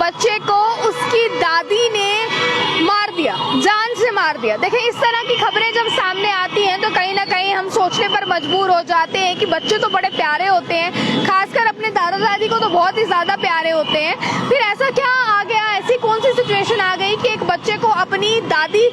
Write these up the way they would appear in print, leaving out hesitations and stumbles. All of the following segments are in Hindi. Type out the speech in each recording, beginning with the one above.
बच्चे को उसकी दादी ने मार दिया, जान से मार दिया। देखिए, इस तरह की खबरें जब सामने आती हैं तो कहीं ना कहीं हम सोचने पर मजबूर हो जाते हैं कि बच्चे तो बड़े प्यारे होते हैं, खासकर अपने दादा दादी को तो बहुत ही ज्यादा प्यारे होते हैं। फिर ऐसा क्या आ गया, ऐसी कौन सी सिचुएशन आ गई कि एक बच्चे को अपनी दादी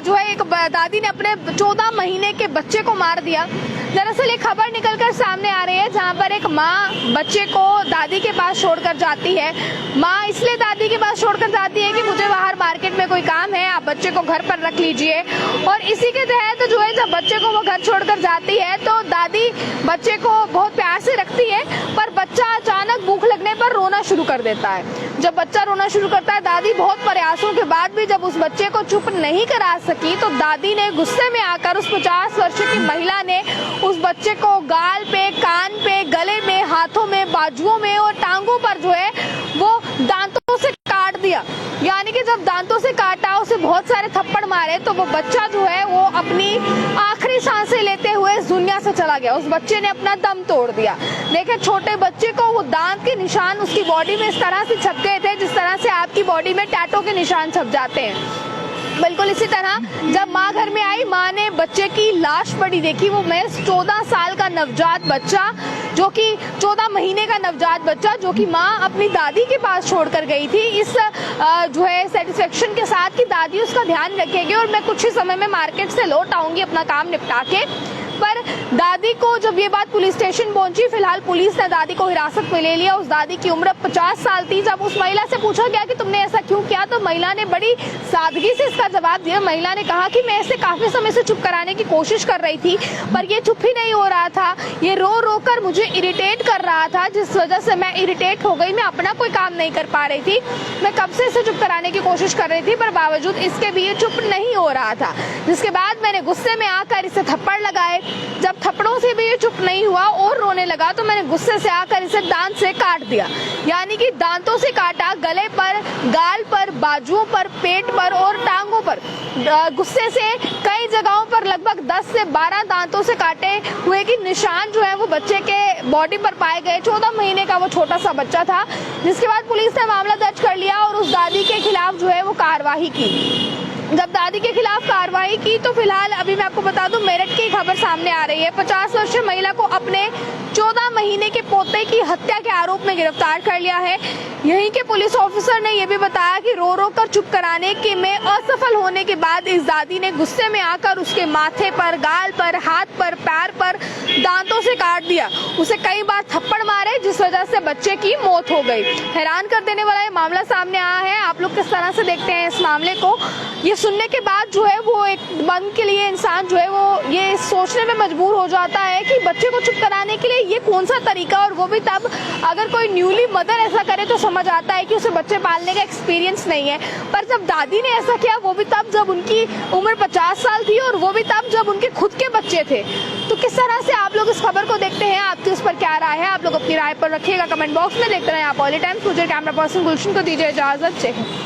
जो है, एक दादी ने अपने 14 महीने के बच्चे को मार दिया। दरअसल एक खबर निकलकर सामने आ रही है जहां पर एक माँ बच्चे को दादी के पास छोड़कर जाती है। माँ इसलिए दादी के पास छोड़कर जाती है कि मुझे बाहर मार्केट में कोई काम है, आप बच्चे को घर पर रख लीजिए। और इसी के तहत जो है, जब बच्चे को वो घर छोड़कर जाती है तो दादी बच्चे को बहुत प्यार से रखती है, पर बच्चा अचानक भूख लगने पर रोना शुरू कर देता है। जब बच्चा रोना शुरू करता है, दादी बहुत प्रयासों के बाद भी जब उस बच्चे को चुप नहीं करा सकी तो दादी ने गुस्से में आकर उस 50 वर्ष की महिला ने उस बच्चे को गाल पे, कान पे, गले में, हाथों में, बाजुओं में और टांगों पर जो है वो दांतों से काट दिया। यानी कि जब दांतों से काटा, उसे बहुत सारे थप्पड़ मारे तो वो बच्चा जो है वो अपनी आखिरी सांसें लेते हुए इस दुनिया से चला गया। उस बच्चे ने अपना दम तोड़ दिया। देखिए, छोटे बच्चे को वो दांत के निशान उसकी बॉडी में इस तरह से छप गए थे जिस तरह से आपकी बॉडी में टैटू के निशान छप जाते हैं। बिल्कुल इसी तरह जब माँ घर में आई, माँ ने बच्चे की लाश पड़ी देखी। वो महज 14 साल का नवजात बच्चा, जो कि 14 महीने का नवजात बच्चा, जो कि माँ अपनी दादी के पास छोड़कर गई थी, इस जो है सेटिस्फेक्शन के साथ कि दादी उसका ध्यान रखेगी और मैं कुछ ही समय में मार्केट से लौट आऊंगी अपना काम निपटा के। पर दादी को जब ये बात पुलिस स्टेशन पहुंची, फिलहाल पुलिस ने दादी को हिरासत में ले लिया। उस दादी की उम्र 50 साल थी। जब उस महिला से पूछा गया कि तुमने ऐसा क्यों किया, तो महिला ने बड़ी सादगी से इसका जवाब दिया। महिला ने कहा कि मैं इसे काफी समय से चुप कराने की कोशिश कर रही थी, पर ये चुप ही नहीं हो रहा था। ये रो रो कर मुझे इरिटेट कर रहा था, जिस वजह से मैं इरिटेट हो गई। मैं अपना कोई काम नहीं कर पा रही थी। मैं कब से इसे चुप कराने की कोशिश कर रही थी, पर बावजूद इसके भी ये चुप नहीं हो रहा था। जिसके बाद मैंने गुस्से में आकर इसे थप्पड़ लगाए। जब थप्पड़ों से भी ये चुप नहीं हुआ और रोने लगा तो मैंने गुस्से से आकर इसे दांत से काट दिया। यानी कि दांतों से काटा, गले पर, गाल पर, बाजुओं पर, पेट पर और टांगों पर। गुस्से से कई जगहों पर लगभग 10 से 12 दांतों से काटे हुए की निशान जो है वो बच्चे के बॉडी पर पाए गए। 14 महीने का वो छोटा सा बच्चा था। जिसके बाद पुलिस ने मामला दर्ज कर लिया और उस दादी के खिलाफ जो है वो कार्रवाई की। जब दादी के खिलाफ कार्रवाई की तो फिलहाल अभी मैं आपको बता दूं, मेरठ की खबर सामने आ रही है। 50 वर्षीय महिला को अपने 14 महीने के पोते की हत्या के आरोप में गिरफ्तार कर लिया है। यहीं के पुलिस ऑफिसर ने यह भी बताया कि रो रो कर चुप कराने के में असफल होने के बाद इस दादी ने गुस्से में आकर उसके माथे पर, गाल पर, हाथ पर, पैर पर दांतों से काट दिया। उसे कई बार थप्पड़ मारे, जिस वजह से बच्चे की मौत हो गई। हैरान कर देने वाला ये मामला सामने आया है। आप लोग किस तरह से देखते हैं इस मामले को? ये सुनने के बाद जो है वो एक मन के लिए इंसान जो है वो ये सोचने में मजबूर हो जाता है कि बच्चे को चुप कराने के लिए ये कौन सा तरीका, और वो भी तब अगर कोई न्यूली मदर ऐसा करे तो समझ आता है कि उसे बच्चे पालने का एक्सपीरियंस नहीं है। पर जब दादी ने ऐसा किया, वो भी तब जब उनकी उम्र 50 साल थी और वो भी तब जब उनके खुद के बच्चे थे। तो किस तरह से आप लोग इस खबर को देखते हैं? आपकी उस पर क्या राय है? आप लोग अपनी राय पर रखिएगा कमेंट बॉक्स में। देखते रहे आप पॉलिटाइम्स। मुझे कैमरा पर्सन गुलशन को दीजिए इजाजत।